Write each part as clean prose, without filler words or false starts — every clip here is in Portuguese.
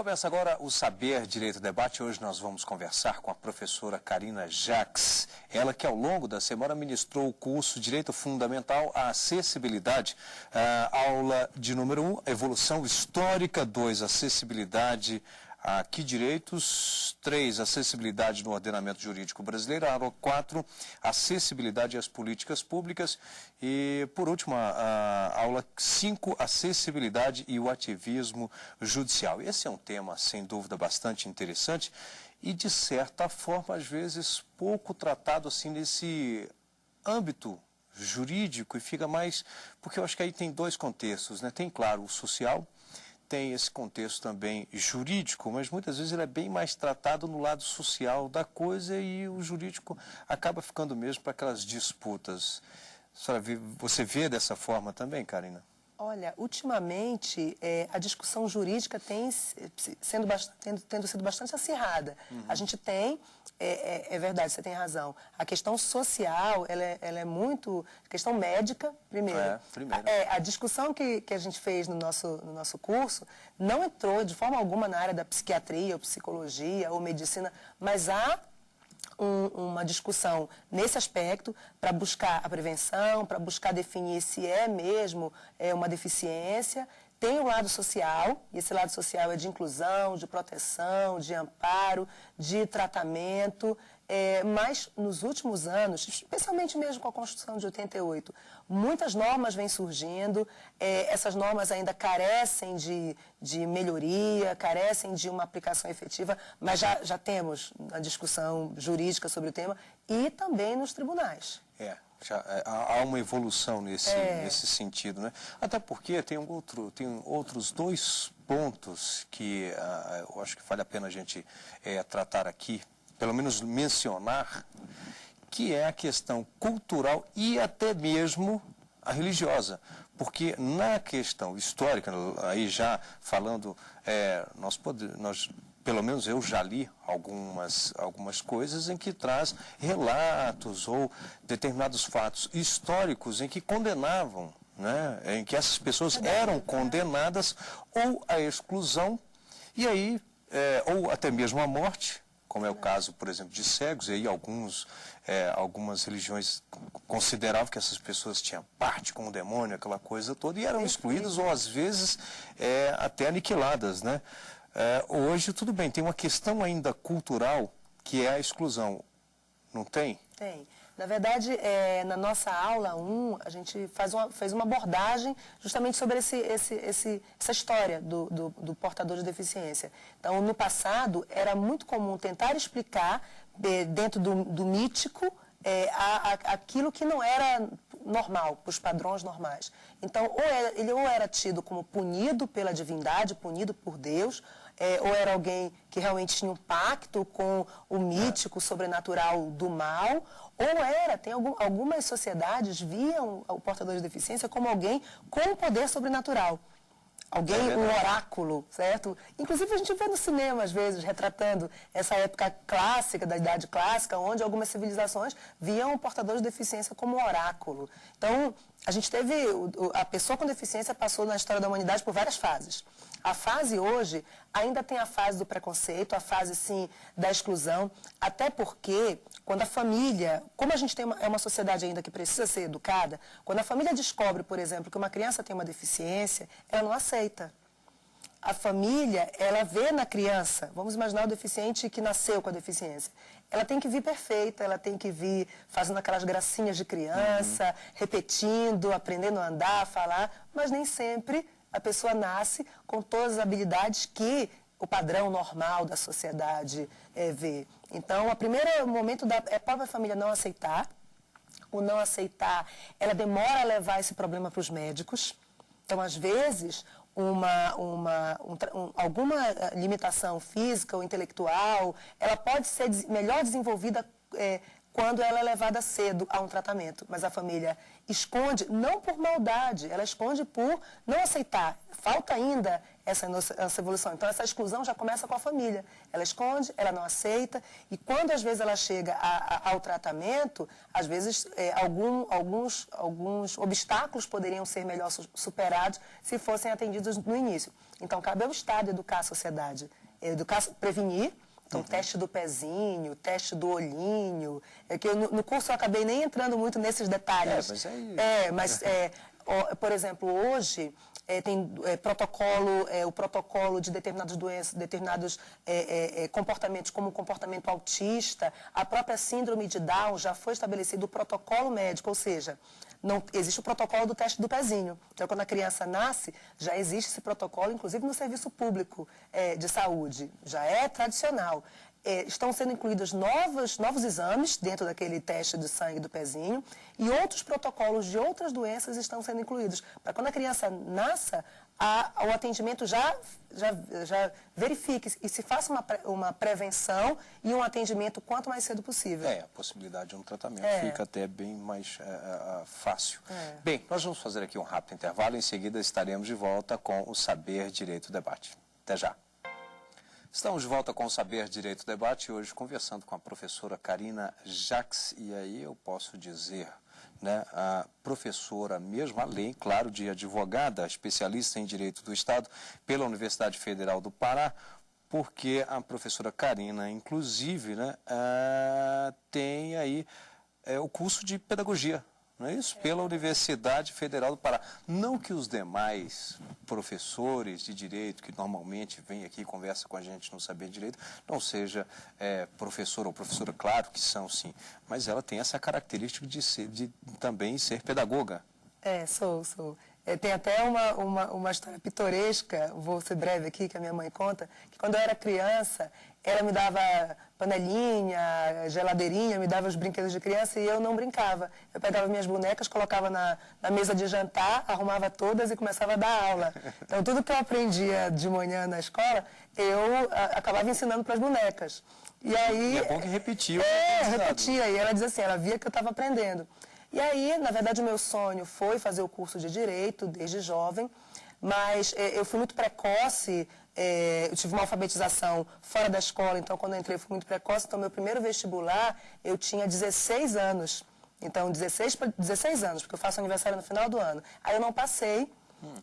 Começa agora o Saber Direito Debate. Hoje nós vamos conversar com a professora Karina Jacques. Ela que ao longo da semana ministrou o curso Direito Fundamental à Acessibilidade. Aula de número 1, Evolução Histórica. 2, Acessibilidade a que direitos? 3, acessibilidade no ordenamento jurídico brasileiro. Aula 4, acessibilidade às políticas públicas. E, por último, a aula 5, acessibilidade e o ativismo judicial. Esse é um tema, sem dúvida, bastante interessante e, de certa forma, às vezes, pouco tratado assim nesse âmbito jurídico, e fica mais... Porque eu acho que aí tem dois contextos, né? Tem, claro, o social, tem esse contexto também jurídico, mas muitas vezes ele é bem mais tratado no lado social da coisa e o jurídico acaba ficando mesmo para aquelas disputas. Você vê dessa forma também, Karina? Olha, ultimamente a discussão jurídica tendo sido bastante acirrada. A gente tem, é verdade, você tem razão, a questão social, ela é muito... questão médica, primeiro. A discussão que a gente fez no nosso curso não entrou de forma alguma na área da psiquiatria, ou psicologia, ou medicina, mas há uma discussão nesse aspecto para buscar a prevenção, para buscar definir se é mesmo uma deficiência. Tem o lado social, e esse lado social é de inclusão, de proteção, de amparo, de tratamento, mas nos últimos anos, especialmente mesmo com a Constituição de 88, muitas normas vêm surgindo, essas normas ainda carecem de melhoria, carecem de uma aplicação efetiva, mas já temos a discussão jurídica sobre o tema e também nos tribunais. Há uma evolução nesse sentido, né? Até porque tem outros dois pontos que eu acho que vale a pena a gente tratar aqui, pelo menos mencionar, que é a questão cultural e até mesmo a religiosa. Porque na questão histórica, aí já falando, pelo menos eu já li algumas coisas em que traz relatos ou determinados fatos históricos em que condenavam, né, em que essas pessoas eram condenadas ou à exclusão, e aí, ou até mesmo à morte, como é o caso, por exemplo, de cegos, e aí algumas religiões consideravam que essas pessoas tinham parte com o demônio, aquela coisa toda, e eram excluídas ou às vezes até aniquiladas, né? Hoje, tudo bem, tem uma questão ainda cultural, que é a exclusão. Não tem? Tem. Na verdade, na nossa aula 1, a gente fez uma abordagem justamente sobre essa história do portador de deficiência. Então, no passado, era muito comum tentar explicar, dentro do mítico, aquilo que não era normal, para os padrões normais. Então, ele era tido como punido pela divindade, punido por Deus, ou era alguém que realmente tinha um pacto com o mítico, sobrenatural do mal, ou tem algumas sociedades viam o portador de deficiência como alguém com poder sobrenatural. Alguém, um oráculo, certo? Inclusive a gente vê no cinema, às vezes, retratando essa época clássica, da Idade Clássica, onde algumas civilizações viam o portador de deficiência como oráculo. Então, a gente teve... A pessoa com deficiência passou na história da humanidade por várias fases. A fase hoje ainda tem a fase do preconceito, a fase, sim, da exclusão, até porque quando a família, como a gente é uma sociedade ainda que precisa ser educada, quando a família descobre, por exemplo, que uma criança tem uma deficiência, ela não aceita. A família, ela vê na criança, vamos imaginar o deficiente que nasceu com a deficiência, ela tem que vir perfeita, ela tem que vir fazendo aquelas gracinhas de criança, repetindo, aprendendo a andar, a falar, mas nem sempre a pessoa nasce com todas as habilidades que o padrão normal da sociedade vê. Então, o primeiro momento é a própria família não aceitar. O não aceitar, ela demora a levar esse problema para os médicos. Então, às vezes, alguma limitação física ou intelectual, ela pode ser melhor desenvolvida quando ela é levada cedo a um tratamento. Mas a família esconde, não por maldade, ela esconde por não aceitar. Falta ainda essa evolução. Então, essa exclusão já começa com a família. Ela esconde, ela não aceita, e quando, às vezes, ela chega ao tratamento, às vezes, alguns obstáculos poderiam ser melhor superados se fossem atendidos no início. Então, cabe ao Estado educar a sociedade, prevenir. Então, teste do pezinho, teste do olhinho. É que no curso eu acabei nem entrando muito nesses detalhes. Por exemplo, hoje tem o protocolo de determinadas doenças, determinados comportamentos, como o comportamento autista. A própria síndrome de Down já foi estabelecido o protocolo médico, ou seja, não existe o protocolo do teste do pezinho. Então, quando a criança nasce, já existe esse protocolo, inclusive no serviço público de saúde. Já é tradicional. Estão sendo incluídos novos exames dentro daquele teste de sangue do pezinho e outros protocolos de outras doenças estão sendo incluídos. Para quando a criança nasça, o atendimento já verifique e se faça uma prevenção e um atendimento quanto mais cedo possível. A possibilidade de um tratamento fica até bem mais fácil. Bem, nós vamos fazer aqui um rápido intervalo, em seguida estaremos de volta com o Saber Direito Debate. Até já. Estamos de volta com o Saber Direito Debate, hoje conversando com a professora Carina Jacques, e aí eu posso dizer, né, a professora mesmo, além, claro, de advogada, especialista em Direito do Estado pela Universidade Federal do Pará, porque a professora Carina, inclusive, né, tem aí o curso de pedagogia, não é isso? Pela Universidade Federal do Pará. Não que os demais professores de direito, que normalmente vêm aqui e conversam com a gente no Saber Direito, não seja professor ou professora, claro que são sim, mas ela tem essa característica de também ser pedagoga. Sou. Tem até uma história pitoresca, vou ser breve aqui, que a minha mãe conta, que quando eu era criança, ela me dava panelinha, geladeirinha, me dava os brinquedos de criança e eu não brincava. Eu pegava minhas bonecas, colocava na mesa de jantar, arrumava todas e começava a dar aula. Então, tudo que eu aprendia de manhã na escola, eu acabava ensinando para as bonecas. E aí... E é bom que repetia. Repetia. E ela dizia assim, ela via que eu estava aprendendo. E aí, na verdade, o meu sonho foi fazer o curso de Direito desde jovem, mas eu fui muito precoce, eu tive uma alfabetização fora da escola, então quando eu entrei eu fui muito precoce, então meu primeiro vestibular eu tinha 16 anos. Então, 16 anos, porque eu faço aniversário no final do ano. Aí eu não passei.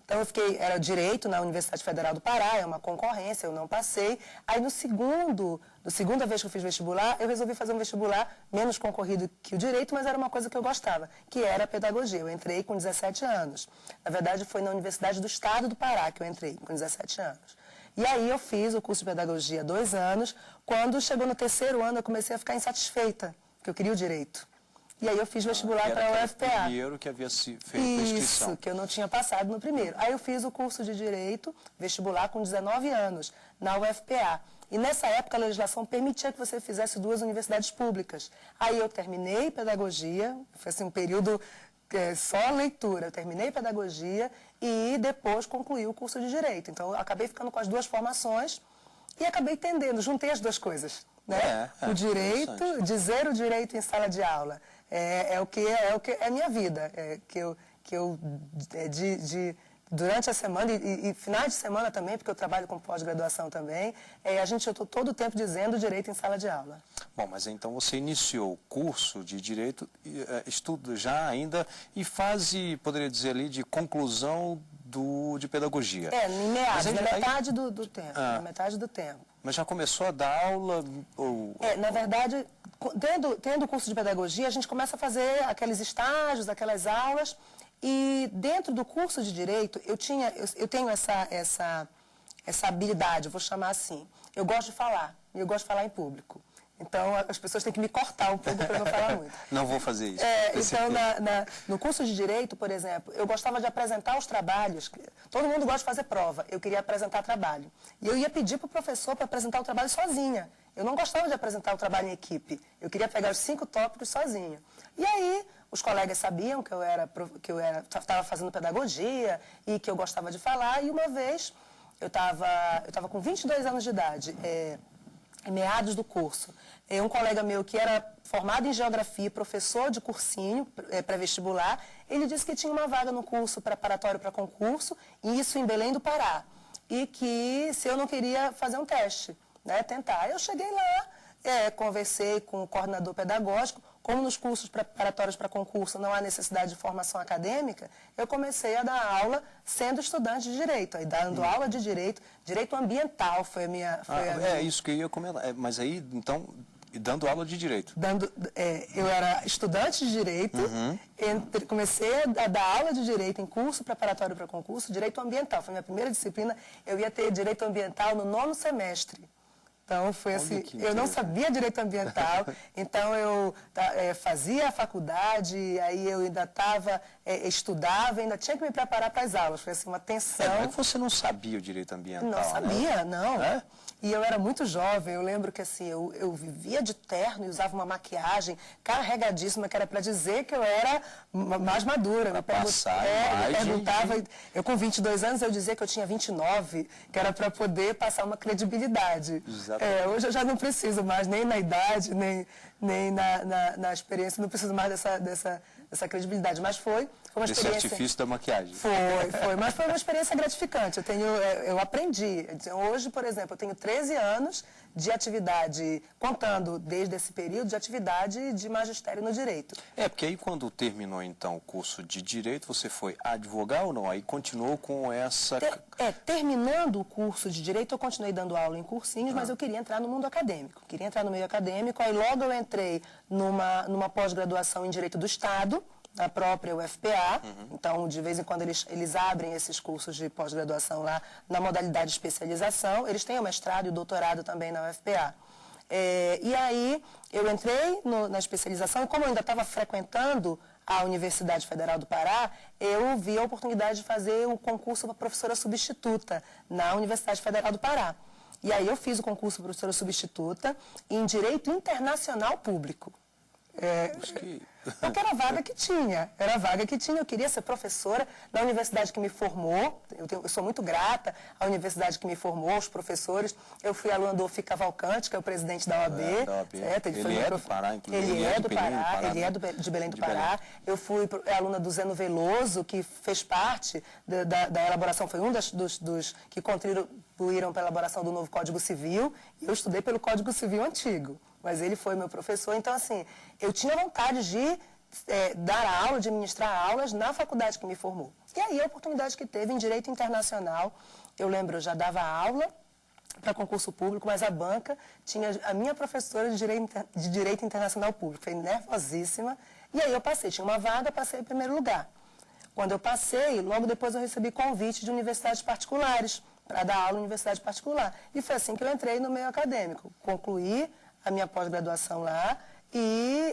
Então, era Direito na Universidade Federal do Pará, é uma concorrência, eu não passei. Aí, na segunda vez que eu fiz vestibular, eu resolvi fazer um vestibular menos concorrido que o Direito, mas era uma coisa que eu gostava, que era a pedagogia. Eu entrei com 17 anos. Na verdade, foi na Universidade do Estado do Pará que eu entrei, com 17 anos. E aí, eu fiz o curso de pedagogia 2 anos. Quando chegou no 3º ano, eu comecei a ficar insatisfeita, porque eu queria o Direito. E aí eu fiz vestibular para a UFPA. O primeiro que havia feito a inscrição. Isso, que eu não tinha passado no primeiro. Aí eu fiz o curso de Direito, vestibular, com 19 anos, na UFPA. E nessa época a legislação permitia que você fizesse 2 universidades públicas. Aí eu terminei pedagogia, foi assim um período só leitura. Eu terminei pedagogia e depois concluí o curso de Direito. Então eu acabei ficando com as 2 formações e acabei entendendo, juntei as 2 coisas. Né? O direito, dizer o direito em sala de aula. É o que é a minha vida, durante a semana e finais de semana também, porque eu trabalho com pós-graduação também, eu estou todo o tempo dizendo direito em sala de aula. Bom, mas então você iniciou o curso de Direito, estudo já ainda, e fase, poderia dizer ali, de conclusão de pedagogia. Em meados, na metade do tempo, na metade do tempo. Mas já começou a dar aula? Na verdade, tendo o curso de pedagogia, a gente começa a fazer aqueles estágios, aquelas aulas, e dentro do curso de Direito, eu tenho essa habilidade, eu vou chamar assim. Eu gosto de falar, e eu gosto de falar em público. Então, as pessoas têm que me cortar um pouco para não falar muito. Não vou fazer isso. Então, no curso de Direito, por exemplo, eu gostava de apresentar os trabalhos. Todo mundo gosta de fazer prova. Eu queria apresentar trabalho. E eu ia pedir para o professor para apresentar o trabalho sozinha. Eu não gostava de apresentar o trabalho em equipe. Eu queria pegar os 5 tópicos sozinha. E aí, os colegas sabiam que eu estava fazendo pedagogia e que eu gostava de falar. E uma vez, eu estava com 22 anos de idade. em meados do curso, um colega meu que era formado em geografia, professor de cursinho pré-vestibular, ele disse que tinha uma vaga no curso preparatório para concurso, e isso em Belém do Pará, e que se eu não queria fazer um teste, né, tentar. Eu cheguei lá, conversei com o coordenador pedagógico, como nos cursos preparatórios para concurso não há necessidade de formação acadêmica, eu comecei a dar aula sendo estudante de Direito, aí dando aula de Direito Ambiental foi a minha... Isso que eu ia comentar, mas aí, então, dando aula de Direito. Eu era estudante de Direito, comecei a dar aula de Direito em curso preparatório para concurso, Direito Ambiental, foi a minha primeira disciplina, eu ia ter Direito Ambiental no 9º semestre. Então, foi assim, eu não sabia direito ambiental, então eu fazia a faculdade, aí eu ainda estudava, ainda tinha que me preparar para as aulas, foi assim, uma tensão. Mas você não sabia o direito ambiental, Não sabia, não. É? E eu era muito jovem, eu lembro que assim, eu vivia de terno e usava uma maquiagem carregadíssima, que era para dizer que eu era mais madura. Me perguntava, eu com 22 anos eu dizia que eu tinha 29, que era para poder passar uma credibilidade. Hoje eu já não preciso mais, nem na idade, nem na experiência, não preciso mais dessa credibilidade, mas foi uma experiência... Esse artifício da maquiagem. Mas foi uma experiência gratificante, eu aprendi. Hoje, por exemplo, eu tenho 13 anos de atividade, contando desde esse período, de atividade de magistério no direito. Porque aí quando terminou então o curso de Direito, você foi advogar ou não? Aí continuou com essa... Terminando o curso de Direito, eu continuei dando aula em cursinhos, mas eu queria entrar no mundo acadêmico. Queria entrar no meio acadêmico, aí logo eu entrei numa pós-graduação em Direito do Estado, na própria UFPA, então de vez em quando eles abrem esses cursos de pós-graduação lá na modalidade de especialização, eles têm o mestrado e o doutorado também na UFPA. E aí eu entrei na especialização, e como eu ainda estava frequentando a Universidade Federal do Pará, eu vi a oportunidade de fazer o concurso para professora substituta na Universidade Federal do Pará. E aí eu fiz o concurso para professora substituta em Direito Internacional Público. Porque era a vaga que tinha, eu queria ser professora da universidade que me formou, eu sou muito grata à universidade que me formou, aos professores. Eu fui aluna do Ofi Cavalcante, que é o presidente da OAB. Ele é do Pará, inclusive. Ele é do Pará, ele é de Belém do Pará. Eu fui aluna do Zeno Veloso, que fez parte da elaboração, foi um dos que contribuíram para a elaboração do novo Código Civil, e eu estudei pelo Código Civil antigo. Mas ele foi meu professor, então assim, eu tinha vontade de dar aula, de ministrar aulas na faculdade que me formou. E aí a oportunidade que teve em Direito Internacional, eu lembro, eu já dava aula para concurso público, mas a banca tinha a minha professora de Direito Internacional Público, foi nervosíssima, e aí eu passei, tinha uma vaga, passei em primeiro lugar. Quando eu passei, logo depois eu recebi convite de universidades particulares, para dar aula em universidade particular. E foi assim que eu entrei no meio acadêmico, concluí a minha pós-graduação lá, e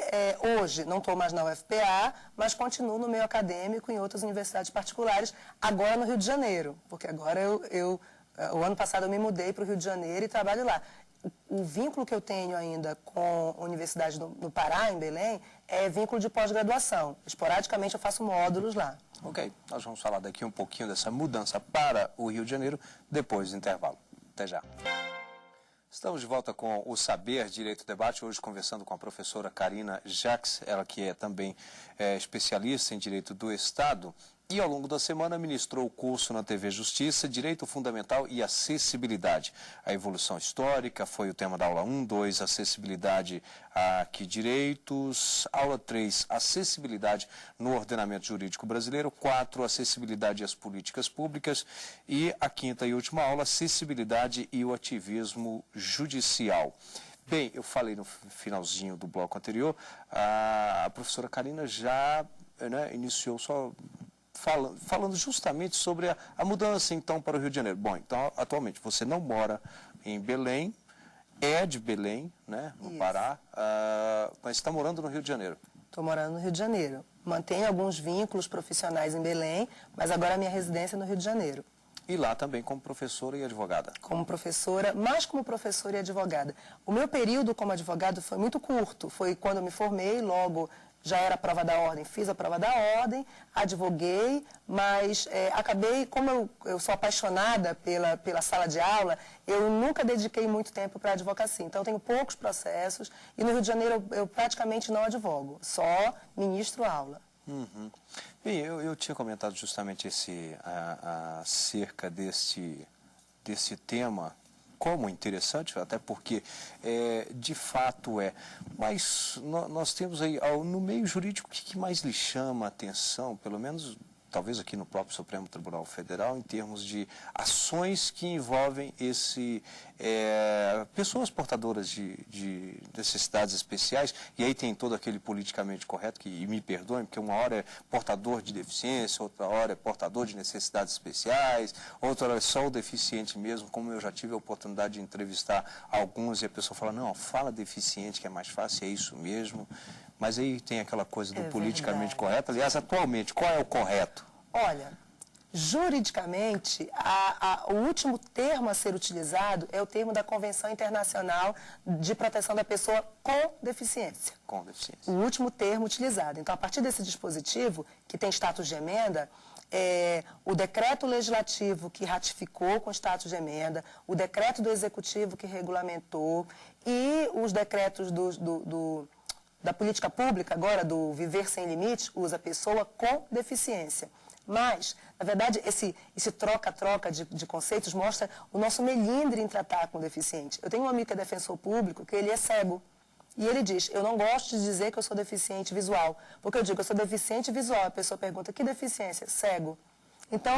hoje não estou mais na UFPA, mas continuo no meio acadêmico em outras universidades particulares, agora no Rio de Janeiro, porque agora o ano passado eu me mudei para o Rio de Janeiro e trabalho lá. O vínculo que eu tenho ainda com a Universidade do Pará, em Belém, é vínculo de pós-graduação. Esporadicamente eu faço módulos lá. Ok, nós vamos falar daqui um pouquinho dessa mudança para o Rio de Janeiro, depois do intervalo. Até já. Estamos de volta com o Saber Direito Debate, hoje conversando com a professora Carina Jacques, ela que é também especialista em Direito do Estado, e ao longo da semana ministrou o curso na TV Justiça, Direito Fundamental e Acessibilidade. A evolução histórica foi o tema da aula 1, 2, Acessibilidade a que direitos, aula 3, Acessibilidade no ordenamento jurídico brasileiro, 4, Acessibilidade às políticas públicas e a quinta e última aula, Acessibilidade e o ativismo judicial. Bem, eu falei no finalzinho do bloco anterior, a professora Carina já iniciou só... Falando justamente sobre a mudança, então, para o Rio de Janeiro. Bom, então, atualmente, você não mora em Belém, é de Belém, né, no Pará, mas está morando no Rio de Janeiro. Estou morando no Rio de Janeiro. Mantenho alguns vínculos profissionais em Belém, mas agora a minha residência é no Rio de Janeiro. E lá também como professora e advogada? Como professora, mais como professora e advogada. O meu período como advogado foi muito curto. Foi quando eu me formei, logo já era a prova da ordem, fiz a prova da ordem, advoguei, mas acabei, como eu sou apaixonada pela sala de aula, eu nunca dediquei muito tempo para a advocacia. Então, eu tenho poucos processos e no Rio de Janeiro eu praticamente não advogo, só ministro aula. Uhum. Bem, eu tinha comentado justamente acerca desse tema como interessante, até porque de fato mas nós temos aí, no meio jurídico, o que mais lhe chama a atenção, pelo menos talvez aqui no próprio Supremo Tribunal Federal, em termos de ações que envolvem pessoas portadoras de necessidades especiais, e aí tem todo aquele politicamente correto, e me perdoem, porque uma hora é portador de deficiência, outra hora é portador de necessidades especiais, outra hora é só o deficiente mesmo, como eu já tive a oportunidade de entrevistar alguns, e a pessoa fala, não, fala deficiente que é mais fácil, é isso mesmo. Mas aí tem aquela coisa do politicamente correto. Aliás, atualmente, qual é o correto? Olha, juridicamente, o último termo a ser utilizado é o termo da Convenção Internacional de Proteção da Pessoa com Deficiência. Com deficiência. O último termo utilizado. Então, a partir desse dispositivo, que tem status de emenda, o decreto legislativo que ratificou com status de emenda, o decreto do executivo que regulamentou e os decretos da política pública, agora do Viver Sem Limite, usa pessoa com deficiência. Mas, na verdade, esse troca-troca de conceitos mostra o nosso melindre em tratar com o deficiente. Eu tenho um amigo que é defensor público, que ele é cego. E ele diz, eu não gosto de dizer que eu sou deficiente visual, porque eu digo que eu sou deficiente visual. A pessoa pergunta, que deficiência? Cego. Então,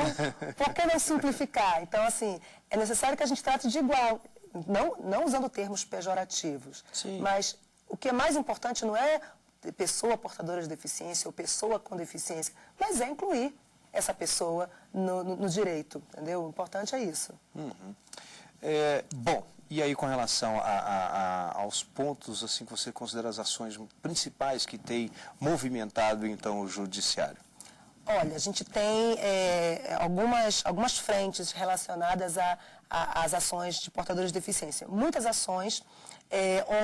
por que não simplificar? Então, assim, é necessário que a gente trate de igual, não usando termos pejorativos. Sim. Mas o que é mais importante não é pessoa portadora de deficiência ou pessoa com deficiência, mas é incluir essa pessoa no direito, entendeu? O importante é isso. Uhum. Bom, e aí com relação aos pontos assim que você considera as ações principais que tem movimentado então o judiciário? Olha, a gente tem algumas frentes relacionadas às ações de portadores de deficiência. Muitas ações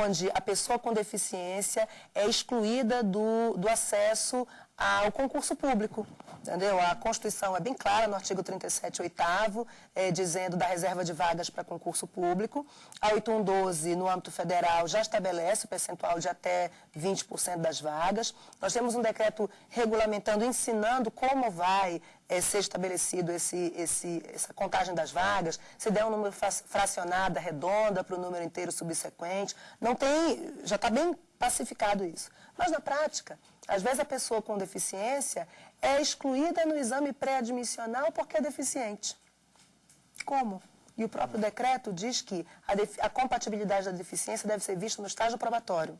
onde a pessoa com deficiência é excluída do acesso ao concurso público, entendeu? A Constituição é bem clara no artigo 37, 8º, dizendo da reserva de vagas para concurso público. A 8112, no âmbito federal, já estabelece o percentual de até 20% das vagas. Nós temos um decreto regulamentando, ensinando como vai ser estabelecido essa contagem das vagas, se der um número fracionado, redonda para o número inteiro subsequente. Não tem, já está bem pacificado isso. Mas na prática, às vezes a pessoa com deficiência é excluída no exame pré-admissional porque é deficiente. Como? E o próprio decreto diz que a compatibilidade da deficiência deve ser vista no estágio probatório.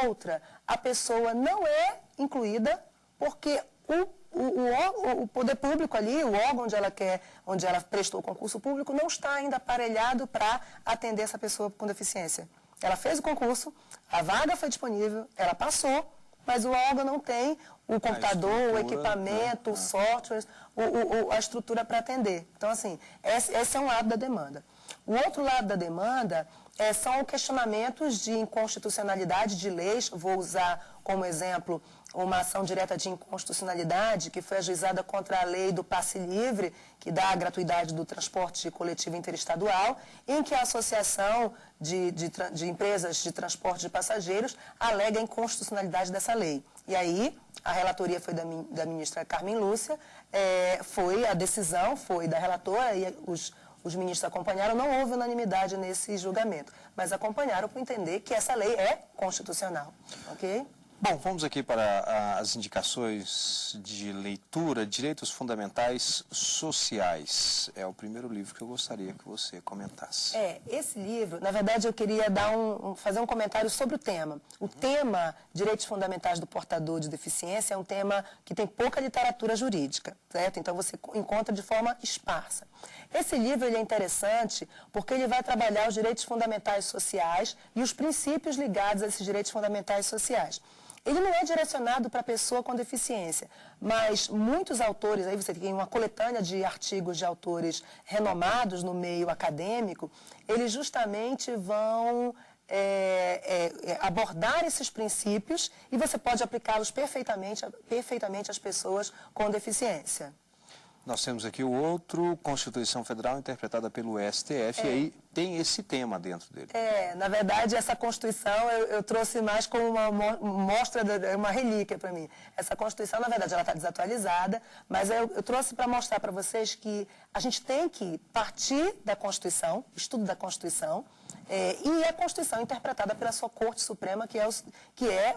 Outra, a pessoa não é incluída porque o poder público ali, o órgão onde ela prestou o concurso público, não está ainda aparelhado para atender essa pessoa com deficiência. Ela fez o concurso, a vaga foi disponível, ela passou, mas o órgão não tem o computador, o equipamento, o software, a estrutura para atender. Então, assim, esse é um lado da demanda. O outro lado da demanda são questionamentos de inconstitucionalidade de leis. Vou usar como exemplo uma ação direta de inconstitucionalidade que foi ajuizada contra a lei do passe livre, que dá a gratuidade do transporte coletivo interestadual, em que a Associação de Empresas de Transporte de Passageiros alega a inconstitucionalidade dessa lei. E aí, a relatoria foi da ministra Carmen Lúcia, a decisão foi da relatora e os ministros acompanharam, não houve unanimidade nesse julgamento, mas acompanharam para entender que essa lei é constitucional, ok? Bom, vamos aqui para as indicações de leitura, Direitos Fundamentais Sociais. É o primeiro livro que eu gostaria que você comentasse. Esse livro, na verdade, eu queria fazer um comentário sobre o tema. O tema Direitos Fundamentais do Portador de Deficiência é um tema que tem pouca literatura jurídica, certo? Então você encontra de forma esparsa. Esse livro ele é interessante porque ele vai trabalhar os direitos fundamentais sociais e os princípios ligados a esses direitos fundamentais sociais. Ele não é direcionado para a pessoa com deficiência, mas muitos autores, aí você tem uma coletânea de artigos de autores renomados no meio acadêmico, eles justamente vão abordar esses princípios e você pode aplicá-los perfeitamente às pessoas com deficiência. Nós temos aqui o outro, Constituição Federal, interpretada pelo STF, e aí tem esse tema dentro dele. Na verdade, essa Constituição eu trouxe mais como uma mostra, uma relíquia para mim. Essa Constituição, na verdade, ela está desatualizada, mas eu trouxe para mostrar para vocês que a gente tem que partir da Constituição, estudo da Constituição, e a Constituição interpretada pela sua Corte Suprema, que é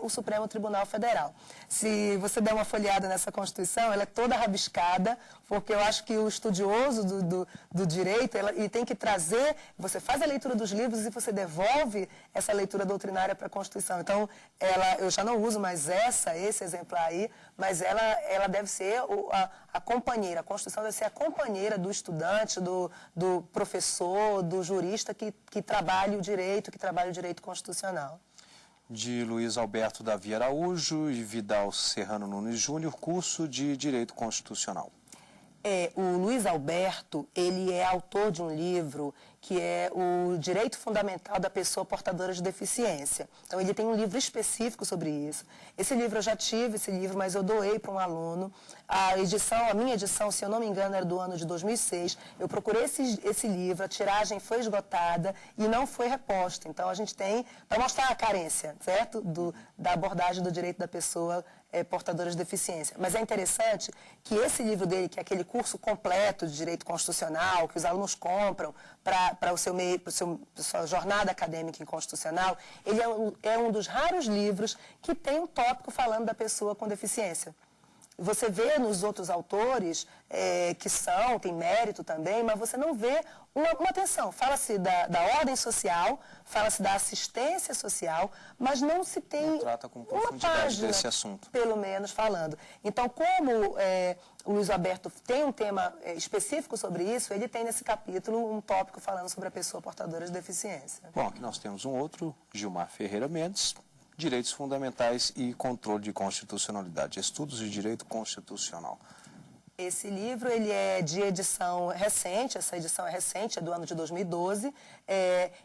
o Supremo Tribunal Federal. Se você der uma folheada nessa Constituição, ela é toda rabiscada, porque eu acho que o estudioso do direito, ele tem que trazer, você faz a leitura dos livros e você devolve essa leitura doutrinária para a Constituição. Então, eu já não uso mais esse exemplar aí, mas ela deve ser a companheira, a Constituição deve ser a companheira do estudante, do professor, do jurista que trabalha o direito constitucional. De Luiz Alberto Davi Araújo e Vidal Serrano Nunes Júnior, curso de Direito Constitucional. O Luiz Alberto, ele é autor de um livro que é o Direito Fundamental da Pessoa Portadora de Deficiência. Então, ele tem um livro específico sobre isso. Esse livro, eu já tive esse livro, mas eu doei para um aluno. A minha edição, se eu não me engano, era do ano de 2006. Eu procurei esse livro, a tiragem foi esgotada e não foi reposta. Então, a gente tem, para mostrar a carência, certo? Da abordagem do direito da pessoa portadora de deficiência. Mas é interessante que esse livro dele, que é aquele curso completo de direito constitucional, que os alunos compram para sua jornada acadêmica em constitucional, ele é um dos raros livros que tem um tópico falando da pessoa com deficiência. Você vê nos outros autores que tem mérito também, mas você não vê uma atenção. Fala-se da ordem social, fala-se da assistência social, mas não se tem não trata com profundidade uma página, desse assunto. Pelo menos, falando. Então, como o Luiz Alberto tem um tema específico sobre isso, ele tem nesse capítulo um tópico falando sobre a pessoa portadora de deficiência. Bom, aqui nós temos um outro, Gilmar Ferreira Mendes, Direitos Fundamentais e Controle de Constitucionalidade, Estudos de Direito Constitucional. Esse livro ele é de edição recente, essa edição é recente, é do ano de 2012.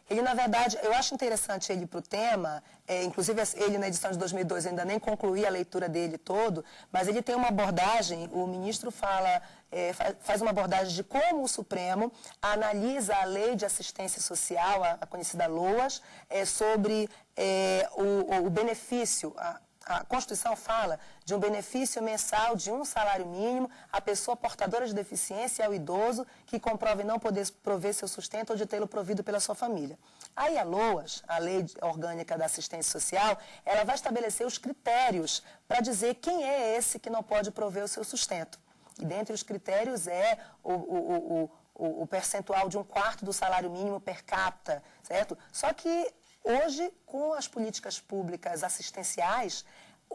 Ele, na verdade, eu acho interessante ele para o tema, inclusive ele na edição de 2012 ainda nem concluí a leitura dele todo, mas ele tem uma abordagem, o ministro faz uma abordagem de como o Supremo analisa a lei de assistência social, a conhecida LOAS, sobre o benefício. A Constituição fala de um benefício mensal de um salário mínimo à pessoa portadora de deficiência e ao idoso que comprove não poder prover seu sustento ou de tê-lo provido pela sua família. Aí a LOAS, a Lei Orgânica da Assistência Social, ela vai estabelecer os critérios para dizer quem é esse que não pode prover o seu sustento. E dentre os critérios é o percentual de 1/4 do salário mínimo per capita, certo? Só que hoje, com as políticas públicas assistenciais,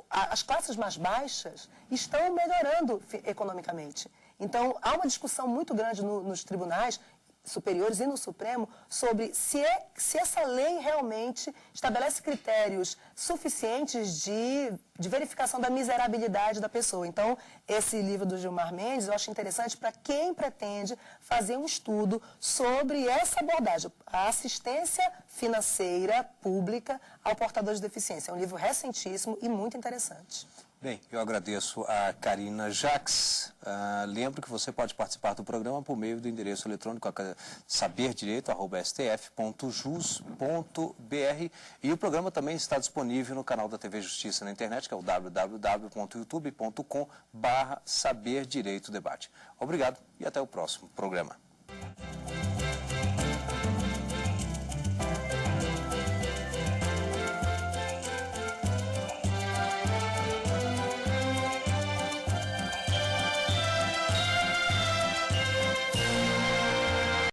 as classes mais baixas estão melhorando economicamente. Então, há uma discussão muito grande nos tribunais superiores e no Supremo sobre se essa lei realmente estabelece critérios suficientes de verificação da miserabilidade da pessoa. Então, esse livro do Gilmar Mendes eu acho interessante para quem pretende fazer um estudo sobre essa abordagem, a assistência financeira pública ao portador de deficiência. É um livro recentíssimo e muito interessante. Bem, eu agradeço a Karina Jacques. Lembro que você pode participar do programa por meio do endereço eletrônico saberdireito@stf.jus.br e o programa também está disponível no canal da TV Justiça na internet, que é o www.youtube.com/saberdireitodebate. Obrigado e até o próximo programa.